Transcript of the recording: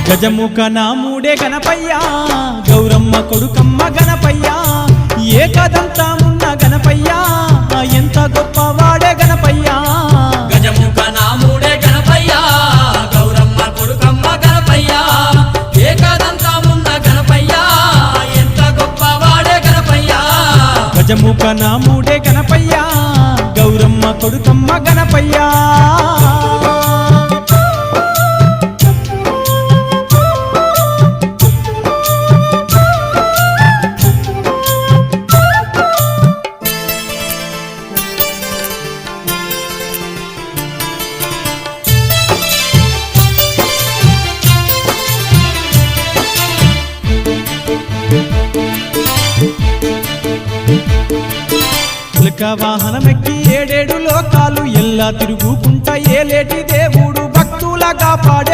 గజముఖ నాముడే గణపయ్యా గౌరమ్మ కొడుకమ్మ గణపయ్యా ఏకదంతమున్న గణపయ్యా ఎంత గొప్పవాడే గణపయ్యా గజముఖ నాముడే గణపయ్యా గౌరమ్మ కొడుకమ్మ గణపయ్యా ఏకదంతమున్న గణపయ్యా ఎంత గొప్పవాడే గణపయ్యా గజముఖ నాముడే గణపయ్యా గౌరమ్మ కొడుకమ్మ గణపయ్యా వాహనమెక్కి ఏడేడు లోకాలు ఎల్లా తిరుగుకుంటా ఏలేటి దేవుడు భక్తుల కాపాడే